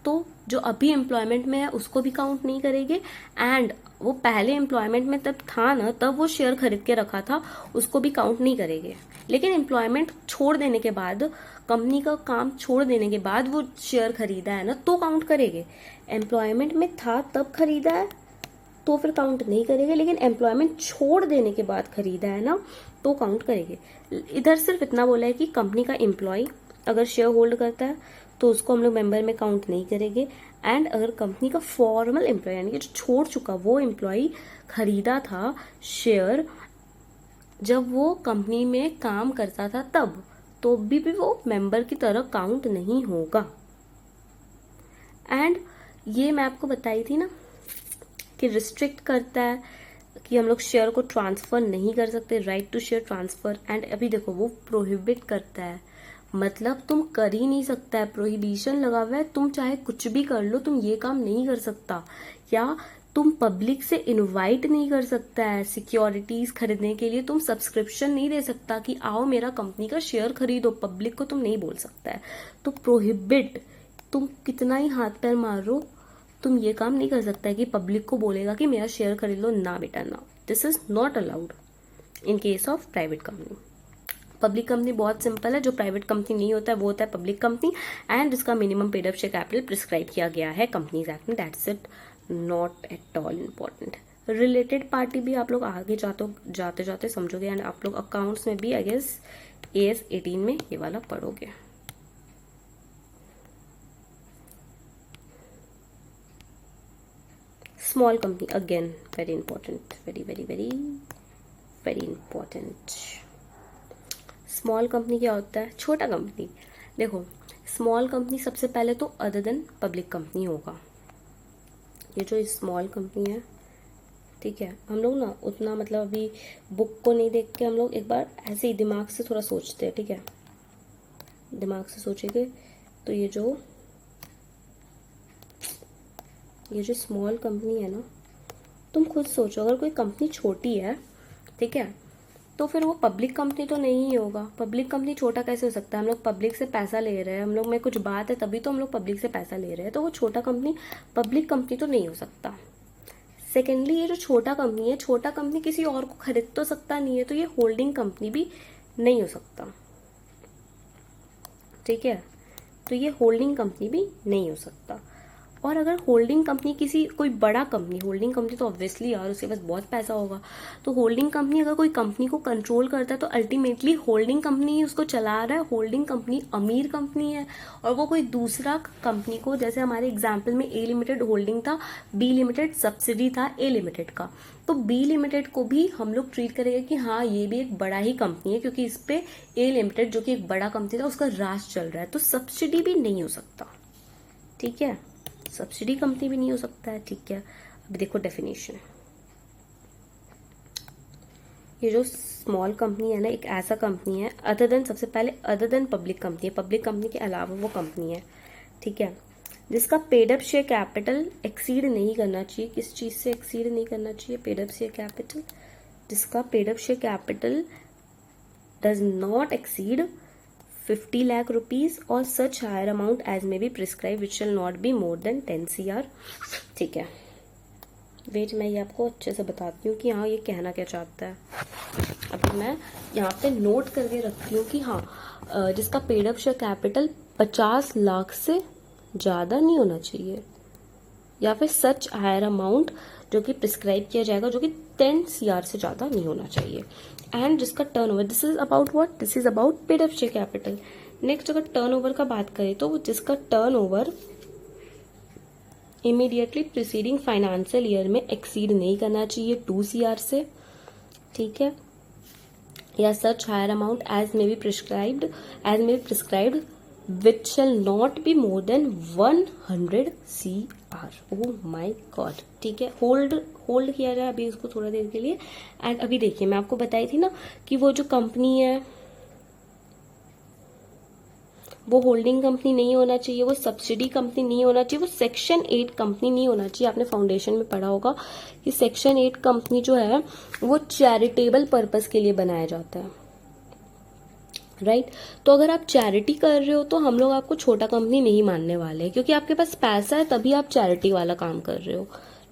Speaker 1: तो जो अभी एम्प्लॉयमेंट में है उसको भी काउंट नहीं करेंगे, एंड वो पहले एम्प्लॉयमेंट में तब था ना, तब वो शेयर खरीद के रखा था, उसको भी काउंट नहीं करेंगे। लेकिन एम्प्लॉयमेंट छोड़ देने के बाद, कंपनी का काम छोड़ देने के बाद वो शेयर खरीदा है ना तो काउंट करेंगे। एम्प्लॉयमेंट में था तब खरीदा है तो फिर काउंट नहीं करेंगे, लेकिन एम्प्लॉयमेंट छोड़ देने के बाद खरीदा है ना तो काउंट करेंगे। इधर सिर्फ इतना बोला है कि कंपनी का एम्प्लॉय अगर शेयर होल्ड करता है तो उसको हम लोग मेंबर में काउंट नहीं करेंगे, एंड अगर कंपनी का फॉर्मल एम्प्लॉय यानी कि जो छोड़ चुका वो एम्प्लॉय खरीदा था शेयर जब वो कंपनी में काम करता था तब, तो भी वो मेंबर की तरह काउंट नहीं होगा। एंड ये मैं आपको बताई थी ना कि रिस्ट्रिक्ट करता है कि हम लोग शेयर को ट्रांसफर नहीं कर सकते, right to share transfer. And अभी देखो वो प्रोहिबिट करता है, मतलब तुम कर ही नहीं सकता है, प्रोहिबिशन लगा हुआ है, तुम चाहे कुछ भी कर लो तुम ये काम नहीं कर सकता। या तुम पब्लिक से इनवाइट नहीं कर सकता है सिक्योरिटीज खरीदने के लिए, तुम सब्सक्रिप्शन नहीं दे सकता कि आओ मेरा कंपनी का शेयर खरीदो, पब्लिक को तुम नहीं बोल सकता है। तो प्रोहिबिट, तुम कितना ही हाथ पैर मारो तुम ये काम नहीं कर सकता है कि पब्लिक को बोलेगा कि मेरा शेयर खरीद लो, ना बेटा ना, this is not allowed in case of private company. Public company बहुत सिंपल है, जो प्राइवेट कंपनी नहीं होता है वो होता है पब्लिक कंपनी, एंड जिसका minimum paid up share capital prescribe किया गया है कंपनीज एक्ट में, that's it, not at all important. Related party भी आप लोग आगे जाते जाते समझोगे, एंड आप लोग अकाउंट्स में भी आई गेस AS 18 में ये वाला पढ़ोगे। Small company again very important, very very very very important. Small company क्या होता है? छोटा कंपनी। देखो स्मॉल कंपनी सबसे पहले तो अदर देन पब्लिक कंपनी होगा। ये जो स्मॉल कंपनी है, ठीक है, हम लोग ना उतना मतलब अभी बुक को नहीं देख के हम लोग एक बार ऐसे ही दिमाग से थोड़ा सोचते हैं, ठीक है, दिमाग से सोचेंगे तो ये जो स्मॉल कंपनी है ना, तुम खुद सोचो अगर कोई कंपनी छोटी है, ठीक है, तो फिर वो पब्लिक कंपनी तो नहीं ही होगा। पब्लिक कंपनी छोटा कैसे हो सकता है? हम लोग पब्लिक से पैसा ले रहे हैं, हम लोग में कुछ बात है तभी तो हम लोग पब्लिक से पैसा ले रहे हैं, तो वो छोटा कंपनी पब्लिक कंपनी तो नहीं हो सकता। सेकेंडली ये जो छोटा कंपनी है, छोटा कंपनी किसी और को खरीद तो सकता नहीं है, तो ये होल्डिंग कंपनी भी नहीं हो सकता, ठीक है, तो ये होल्डिंग कंपनी भी नहीं हो सकता। और अगर होल्डिंग कंपनी किसी कोई बड़ा कंपनी, होल्डिंग कंपनी तो ऑब्वियसली यार उसके पास बहुत पैसा होगा, तो होल्डिंग कंपनी अगर कोई कंपनी को कंट्रोल करता है तो अल्टीमेटली होल्डिंग कंपनी ही उसको चला रहा है। होल्डिंग कंपनी अमीर कंपनी है और वो कोई दूसरा कंपनी को, जैसे हमारे एग्जाम्पल में A लिमिटेड होल्डिंग था, B लिमिटेड सब्सिडी था A लिमिटेड का, तो B लिमिटेड को भी हम लोग ट्रीट करेंगे कि हाँ ये भी एक बड़ा ही कंपनी है, क्योंकि इस पे A लिमिटेड जो कि एक बड़ा कंपनी था उसका राज चल रहा है, तो सब्सिडी भी नहीं हो सकता, ठीक है, सब्सिडी कंपनी भी नहीं हो सकता है, ठीक है। अब देखो डेफिनेशन, ये जो स्मॉल कंपनी है ना, एक ऐसा कंपनी है अदर देन, सबसे पहले अदर देन पब्लिक कंपनी है, पब्लिक कंपनी के अलावा वो कंपनी है, ठीक है, जिसका paid up share capital exceed नहीं करना चाहिए। किस चीज से एक्सीड नहीं करना चाहिए? पेड अप शेयर कैपिटल, जिसका paid up share capital does not exceed 50 lakh rupees और such higher amount as may be prescribed which shall not be more than 10 CR, ठीक है। वेट मैं ये आपको अच्छे से बताती हूँ कि हाँ ये कहना क्या चाहता है। अभी मैं यहाँ पे नोट करके रखती हूँ कि हाँ जिसका paid up share capital 50 lakh से ज़्यादा नहीं होना चाहिए, या फिर सच हायर अमाउंट जो कि प्रिस्क्राइब किया जाएगा जो कि 10 CR से ज़्यादा नहीं होना चाहिए, एंड जिसका turnover, this is about what, this is about paid up share capital. Next अगर टर्नओवर का बात करें तो जिसका turnover immediately preceding financial year में एक्सीड नहीं करना चाहिए 2 CR से, ठीक है, या such higher amount as may be prescribed which shall not be more than 100 CR। oh my god, ठीक है, होल्ड किया जाए अभी इसको थोड़ा देर के लिए। एंड अभी देखिए मैं आपको बताई थी ना कि वो जो कंपनी है वो होल्डिंग कंपनी नहीं होना चाहिए, वो सब्सिडी कंपनी नहीं होना चाहिए, वो सेक्शन 8 कंपनी नहीं होना चाहिए। आपने फाउंडेशन में पढ़ा होगा कि सेक्शन 8 कंपनी जो है वो चैरिटेबल पर्पस के लिए बनाया जाता है, राइट। तो अगर आप चैरिटी कर रहे हो तो हम लोग आपको छोटा कंपनी नहीं मानने वाले हैं, क्योंकि आपके पास पैसा है तभी आप चैरिटी वाला काम कर रहे हो,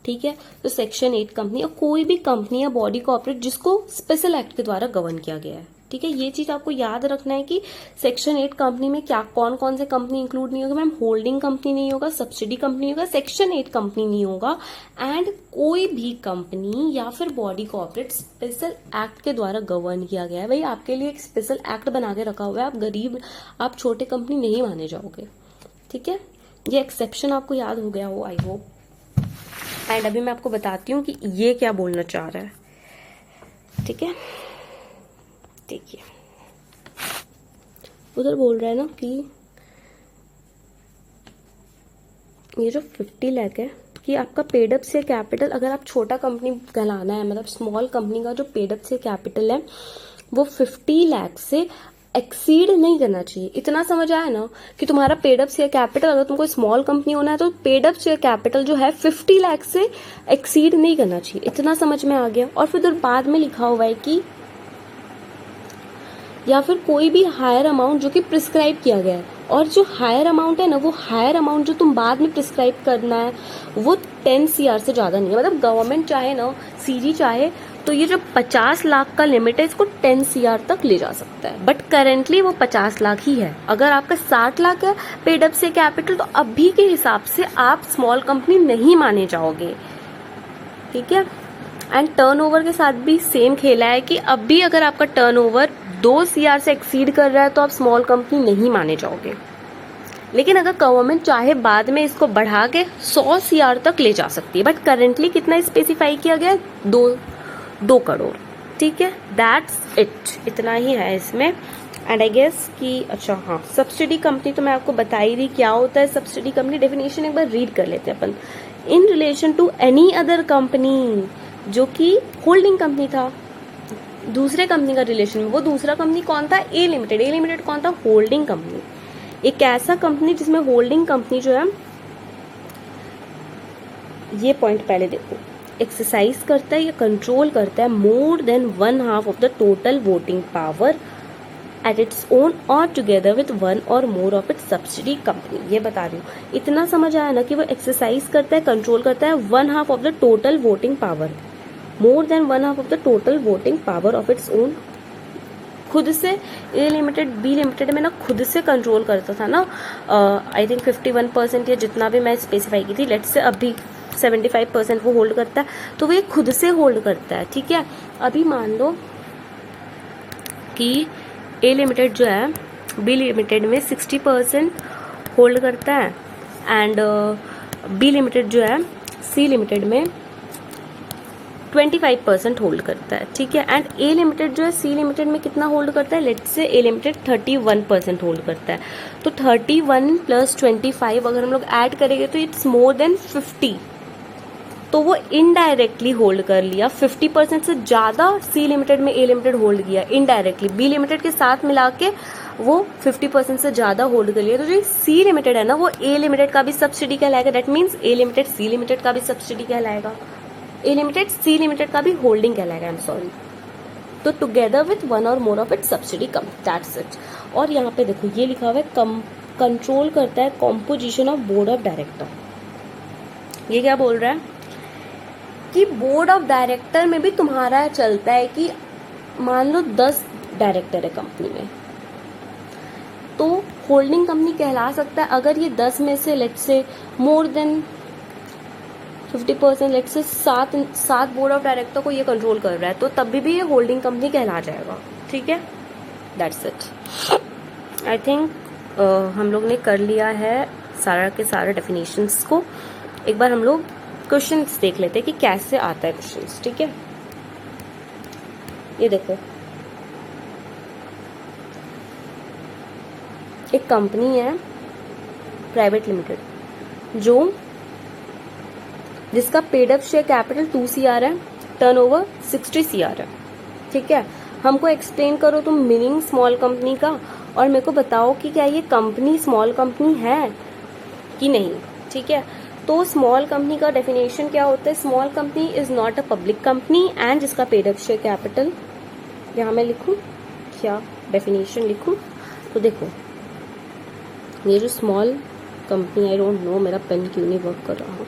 Speaker 1: ठीक है। तो सेक्शन 8 कंपनी या कोई भी कंपनी या बॉडी कॉर्पोरेट जिसको स्पेशल एक्ट के द्वारा गवर्न किया गया है, ठीक है, ये चीज आपको याद रखना है कि सेक्शन 8 कंपनी में क्या कौन कौन से कंपनी इंक्लूड नहीं होगा। मैम होल्डिंग कंपनी नहीं होगा, सब्सिडी कंपनी नहीं होगा, सेक्शन 8 कंपनी नहीं होगा, एंड कोई भी कंपनी या फिर बॉडी कॉर्पोरेट स्पेशल एक्ट के द्वारा गवर्न किया गया है। भाई आपके लिए एक स्पेशल एक्ट बना के रखा हुआ है, आप गरीब, आप छोटे कंपनी नहीं माने जाओगे, ठीक है। ये एक्सेप्शन आपको याद हो गया हो, आई होप। एंड अभी मैं आपको बताती हूँ कि ये क्या बोलना चाह रहा है, ठीक है। देखिए उधर बोल रहा है ना कि ये जो 50 लाख है कि आपका पेड अप शेयर कैपिटल, अगर आप छोटा कंपनी कहलाना है, मतलब स्मॉल कंपनी का जो पेड अप शेयर कैपिटल है वो 50 लाख से एक्सीड नहीं करना चाहिए। इतना समझ आया ना कि तुम्हारा पेड अप शेयर कैपिटल, अगर तुमको स्मॉल कंपनी होना है तो पेड अप शेयर कैपिटल जो है 50 लाख से एक्सीड नहीं करना चाहिए। इतना समझ में आ गया। और फिर बाद में लिखा हुआ है कि या फिर कोई भी हायर अमाउंट जो कि प्रिस्क्राइब किया गया है, और जो हायर अमाउंट है ना, वो हायर अमाउंट जो तुम बाद में प्रिस्क्राइब करना है वो 10 CR से ज़्यादा नहीं है। मतलब गवर्नमेंट चाहे ना, सीजी चाहे तो ये जो 50 लाख का लिमिट है इसको 10 CR तक ले जा सकता है, बट करेंटली वो 50 लाख ही है। अगर आपका 60 लाख है पेड अप से कैपिटल तो अभी के हिसाब से आप स्मॉल कंपनी नहीं माने जाओगे, ठीक है। एंड टर्नओवर के साथ भी सेम खेला है कि अब भी अगर आपका टर्नओवर 2 CR से एक्सीड कर रहा है तो आप स्मॉल कंपनी नहीं माने जाओगे। लेकिन अगर गवर्नमेंट चाहे बाद में इसको बढ़ा के 100 CR तक ले जा सकती है, बट करेंटली कितना स्पेसिफाई किया गया है, 2 करोड़, ठीक है। दैट्स इट, इतना ही है इसमें। एंड आई गेस कि अच्छा हाँ, सब्सिडी कंपनी तो मैं आपको बता ही रही क्या होता है सब्सिडी कंपनी। डेफिनेशन एक बार रीड कर लेते हैं अपन। In relation to any other company, जो कि होल्डिंग कंपनी था दूसरे कंपनी का रिलेशन में, वो दूसरा कंपनी कौन था, ए लिमिटेड। ए लिमिटेड कौन था, होल्डिंग कंपनी। एक ऐसा कंपनी जिसमें होल्डिंग कंपनी जो है, ये पॉइंट पहले देखो, एक्सरसाइज करता है या कंट्रोल करता है more than 1/2 of the total voting power at its own और टुगेदर विद 1 और more of its subsidy company. ये बता रही हूँ। इतना समझ आया ना कि वो एक्सरसाइज करता है, कंट्रोल करता है 1/2 of the total voting power, more than 1/2 of the total voting power of its own. खुद से ए लिमिटेड, बी लिमिटेड में ना खुद से कंट्रोल करता था ना, आई थिंक 51% या जितना भी मैं स्पेसिफाई की थी, लेट्स से अभी 75% वो होल्ड करता है, तो वो ये खुद से होल्ड करता है, ठीक है। अभी मान लो कि ए लिमिटेड जो है बी लिमिटेड में 60% होल्ड करता है, एंड बी लिमिटेड जो है सी लिमिटेड में 25% होल्ड करता है, ठीक है। एंड ए लिमिटेड जो है सी लिमिटेड में कितना होल्ड करता है, let's say A limited 31% hold करता है। तो 31 + 25 अगर हम लोग ऐड करेंगे तो इट्स मोर देन 50। तो वो इनडायरेक्टली होल्ड कर लिया, 50% से ज़्यादा सी लिमिटेड में ए लिमिटेड होल्ड किया इनडायरेक्टली। बी लिमिटेड के साथ मिला के वो 50% से ज़्यादा होल्ड कर लिया। तो जो सी लिमिटेड है ना, वो ए लिमिटेड का भी सब्सिडी कहलाएगा। That means A limited C limited का भी सब्सिडी कहलाएगा, ए लिमिटेड सी लिमिटेड का भी होल्डिंग कहलाएगा, आई एम सॉरी। तो टुगेदर विथ 1 और more of it subsidy come, that's it. और यहाँ पे देखो ये लिखा हुआ है कंट्रोल करता है composition of board of director. ये क्या बोल रहा है कि बोर्ड ऑफ डायरेक्टर में भी तुम्हारा चलता है कि मान लो 10 डायरेक्टर है कंपनी में, तो होल्डिंग कंपनी कहला सकता है अगर ये 10 में से let's say more than 50%, let's say 7 board of director को ये कंट्रोल कर रहा है, तो तभी भी ये होल्डिंग कंपनी कहला जाएगा, ठीक है। That's it. आई थिंक हम लोग ने कर लिया है सारा के सारे डेफिनेशंस को। एक बार हम लोग क्वेश्चंस देख लेते हैं कि कैसे आता है क्वेश्चंस, ठीक है। ये देखो, एक कंपनी है प्राइवेट लिमिटेड जिसका paid up share capital 2 CR है, टर्नओवर 60 CR है, ठीक है। हमको एक्सप्लेन करो तुम मीनिंग स्मॉल कंपनी का, और मेरे को बताओ कि क्या ये कंपनी स्मॉल कंपनी है कि नहीं, ठीक है। तो स्मॉल कंपनी का डेफिनेशन क्या होता है, small company is not a public company and जिसका पेड अप शेयर कैपिटल, यहाँ मैं लिखूँ क्या डेफिनेशन लिखूँ, तो देखो ये जो small company, I don't know मेरा पेन क्यों नहीं वर्क कर रहा,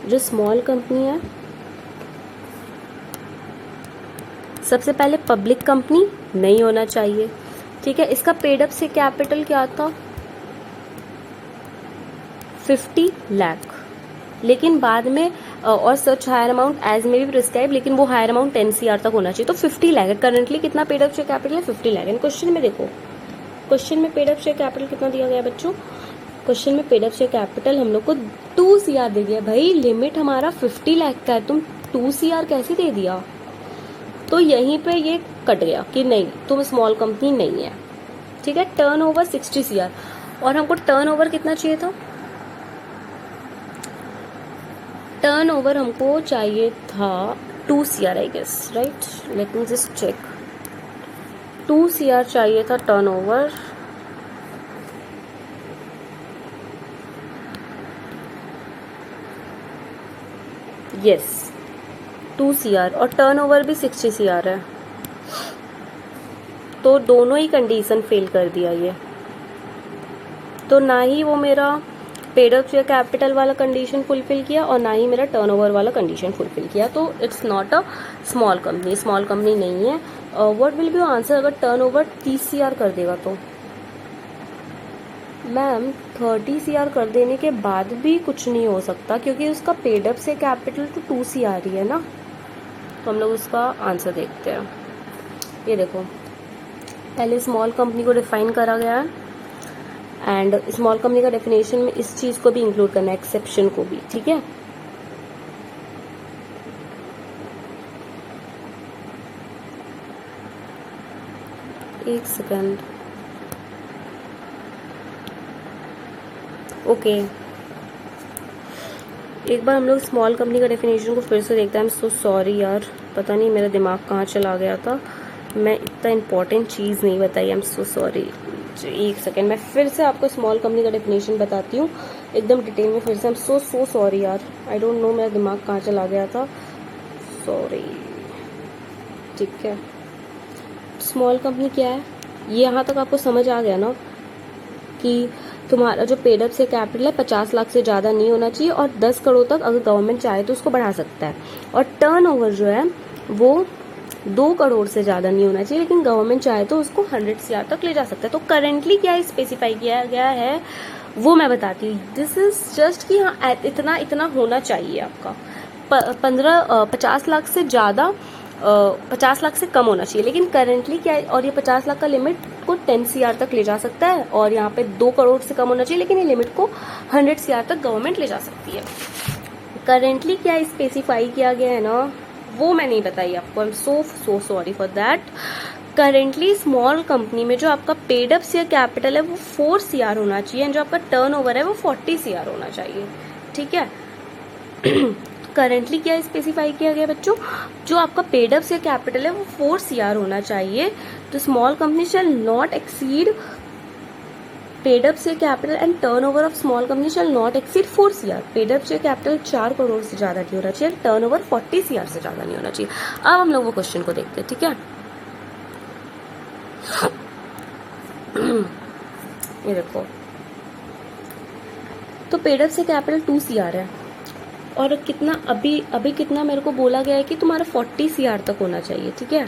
Speaker 1: जो स्मॉल कंपनी है सबसे पहले पब्लिक कंपनी नहीं होना चाहिए, ठीक है। इसका पेड अप शेयर कैपिटल क्या था, 50 लाख, लेकिन बाद में और सच हायर अमाउंट एज में भी प्रिस्क्राइब, लेकिन वो हायर अमाउंट 10 CR तक होना चाहिए, तो 50 लाख है। करंटली कितना पेड अप शेयर कैपिटल है, 50 लाख। एंड क्वेश्चन में देखो, क्वेश्चन में पेड अप शेयर कैपिटल कितना दिया गया बच्चों, क्वेश्चन में पेड अप शेयर कैपिटल हम लोग को 2 CR दे दिया। भाई लिमिट हमारा 50 लाख का है, तुम 2 CR कैसे दे दिया, तो यहीं पे ये कट गया कि नहीं तुम स्मॉल कंपनी नहीं है, ठीक है। टर्नओवर 60 CR, और हमको टर्नओवर कितना चाहिए था, टर्नओवर हमको चाहिए था 2 CR I guess, right? Let me just check. 2 CR चाहिए था टर्नओवर। यस, 2 CR और टर्नओवर भी 60 CR है, तो दोनों ही कंडीशन फेल कर दिया ये। तो ना ही वो मेरा पेड अप शेयर कैपिटल वाला कंडीशन फुलफिल किया और ना ही मेरा टर्नओवर वाला कंडीशन फुलफिल किया। तो it's not a small company, small company नहीं है। What will be your answer अगर टर्नओवर 30 CR कर देगा तो? मैम 30 CR कर देने के बाद भी कुछ नहीं हो सकता, क्योंकि उसका पेड अप से कैपिटल तो 2 CR ही है ना। तो हम लोग उसका आंसर देखते हैं। ये देखो, पहले स्मॉल कंपनी को डिफाइन करा गया है, एंड स्मॉल कंपनी का डेफिनेशन में इस चीज़ को भी इंक्लूड करना है, एक्सेप्शन को भी, ठीक है। एक सेकंड, ओके एक बार हम लोग स्मॉल कंपनी का डेफिनेशन को फिर से देखते हैं। आई एम सो सॉरी यार, पता नहीं मेरा दिमाग कहाँ चला गया था, मैं इतना इम्पोर्टेंट चीज़ नहीं बताई। I am so sorry. एक सेकेंड, मैं फिर से आपको स्मॉल कंपनी का डेफिनेशन बताती हूँ एकदम डिटेल में फिर से। आई एम सो सॉरी यार, आई डोंट नो मेरा दिमाग कहाँ चला गया था, सॉरी। ठीक है, स्मॉल कंपनी क्या है, ये यहाँ तक आपको समझ आ गया ना कि तुम्हारा जो पेड अप से कैपिटल है 50 लाख से ज़्यादा नहीं होना चाहिए, और 10 करोड़ तक अगर गवर्नमेंट चाहे तो उसको बढ़ा सकता है। और टर्नओवर जो है वो 2 करोड़ से ज़्यादा नहीं होना चाहिए, लेकिन गवर्नमेंट चाहे तो उसको 100 CR तक ले जा सकता है। तो करेंटली क्या स्पेसिफाई किया गया है वो मैं बताती हूँ। दिस इज जस्ट कि हाँ इतना इतना होना चाहिए आपका, 50 लाख से ज़्यादा 50 लाख से कम होना चाहिए। लेकिन करेंटली क्या है, और ये 50 लाख का लिमिट को 10 CR तक ले जा सकता है, और यहाँ पे 2 करोड़ से कम होना चाहिए, लेकिन ये लिमिट को 100 CR तक गवर्नमेंट ले जा सकती है। करेंटली क्या स्पेसिफाई किया गया है ना, वो मैं नहीं बताई आपको। I am so sorry for that. Currently small company में जो आपका पेड अप शेयर कैपिटल है वो 4 CR होना चाहिए, एंड जो आपका टर्नओवर है वो 40 CR होना चाहिए, ठीक है। करेंटली क्या स्पेसिफाई किया गया बच्चों, जो आपका पेड अप शेयर कैपिटल है वो 4 CR होना चाहिए। तो small company shall not exceed paid up share capital and turnover of small company shall not exceed 4 CR। Paid up share capital 4 crore से ज्यादा नहीं होना चाहिए, टर्नओवर 40 CR से ज्यादा नहीं होना चाहिए। अब हम लोग वो क्वेश्चन को देखते हैं, ठीक है। ये देखो, तो paid up share capital 2 CR है, और कितना अभी कितना मेरे को बोला गया है कि तुम्हारा 40 CR तक होना चाहिए, ठीक है।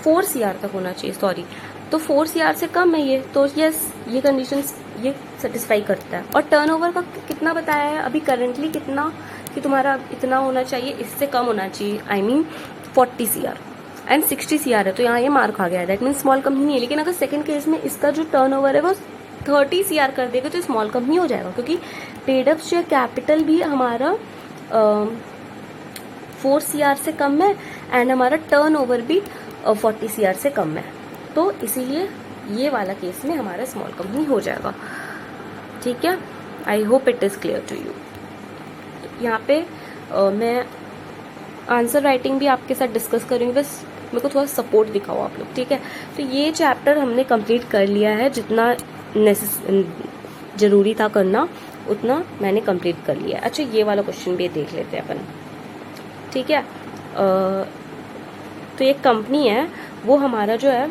Speaker 1: 4 CR तक होना चाहिए, सॉरी। तो 4 CR से कम है ये, तो यस ये कंडीशन ये सेटिस्फाई करता है। और टर्नओवर का कितना बताया है अभी करेंटली कितना, कि तुम्हारा इतना होना चाहिए, इससे कम होना चाहिए, I mean 40 CR and 60 CR है, तो यहाँ ये मार्क आ गया है, दैट मीन स्मॉल कंपनी नहीं है। लेकिन अगर सेकंड केस में इसका जो टर्नओवर है वो 30 CR कर देगा तो स्मॉल कंपनी हो जाएगा, क्योंकि पेड अप शेयर कैपिटल भी हमारा 4 CR से कम है, एंड हमारा टर्नओवर भी 40 CR से कम है। तो इसीलिए ये वाला केस में हमारा स्मॉल कंपनी हो जाएगा, ठीक है। I hope it is clear to you. यहाँ पे मैं आंसर राइटिंग भी आपके साथ डिस्कस करूँगी, बस मेरे को थोड़ा सपोर्ट दिखाओ आप लोग, ठीक है। तो ये चैप्टर हमने कंप्लीट कर लिया है, जितना जरूरी था करना उतना मैंने कंप्लीट कर लिया। अच्छा, ये वाला क्वेश्चन भी देख लेते हैं अपन, ठीक है। तो एक कंपनी है, वो हमारा जो है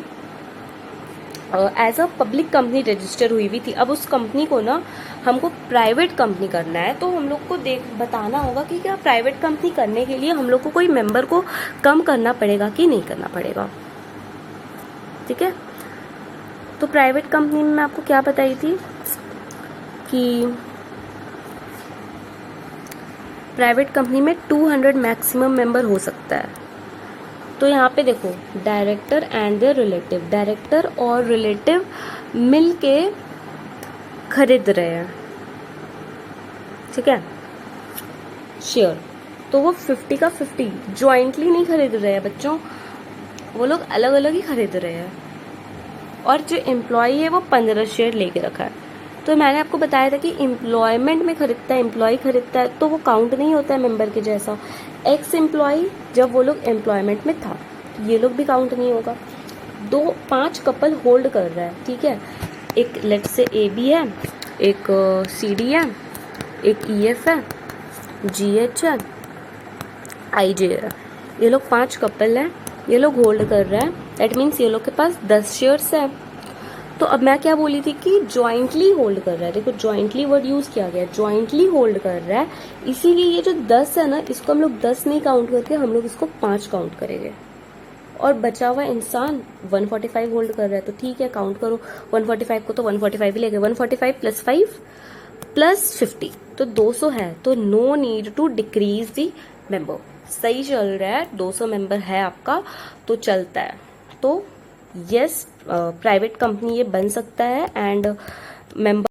Speaker 1: as a public company register हुई हुई थी। अब उस कंपनी को ना हमको प्राइवेट कंपनी करना है, तो हम लोग को बताना होगा कि क्या प्राइवेट कंपनी करने के लिए हम लोग को कोई मेंबर को कम करना पड़ेगा कि नहीं करना पड़ेगा, ठीक है। तो प्राइवेट कंपनी में मैं आपको क्या बताई थी कि प्राइवेट कंपनी में 200 मैक्सिमम मेंबर हो सकता है। तो यहाँ पे देखो, director and there relative, director और रिलेटिव मिल के खरीद रहे हैं, ठीक है, शेयर। तो वो 50 का 50 ज्वाइंटली नहीं खरीद रहे हैं बच्चों, वो लोग अलग अलग ही खरीद रहे हैं। और जो एम्प्लॉय है वो 15 शेयर लेके रखा है, तो मैंने आपको बताया था कि एम्प्लॉयमेंट में खरीदता है, एम्प्लॉय खरीदता है तो वो काउंट नहीं होता है मेंबर के जैसा। एक्स एम्प्लॉय जब वो लोग एम्प्लॉयमेंट में था, ये लोग भी काउंट नहीं होगा। 5 कपल होल्ड कर रहा है, ठीक है, एक लेट से ए बी है, एक सी डी है, एक ई एफ है, जी एच है, आई जे है। ये लोग 5 कपल हैं, ये लोग होल्ड कर रहे हैं, दैट मीन्स ये लोग के पास 10 शेयर्स है। तो अब मैं क्या बोली थी कि ज्वाइंटली होल्ड कर रहा है, देखो ज्वाइंटली वर्ड यूज किया गया, ज्वाइंटली होल्ड कर रहा है, इसीलिए ये जो 10 है ना, इसको हम लोग 10 नहीं काउंट करके हम लोग इसको 5 काउंट करेंगे। और बचा हुआ इंसान 145 होल्ड कर रहा है, तो ठीक है काउंट करो 145 को, तो 145 ही लेंगे, 145 + 5 + 50 तो 200 है। तो no need to decrease the member, सही चल रहा है, 200 मेंबर है आपका तो चलता है। तो यस, प्राइवेट कंपनी ये बन सकता है एंड मेंबर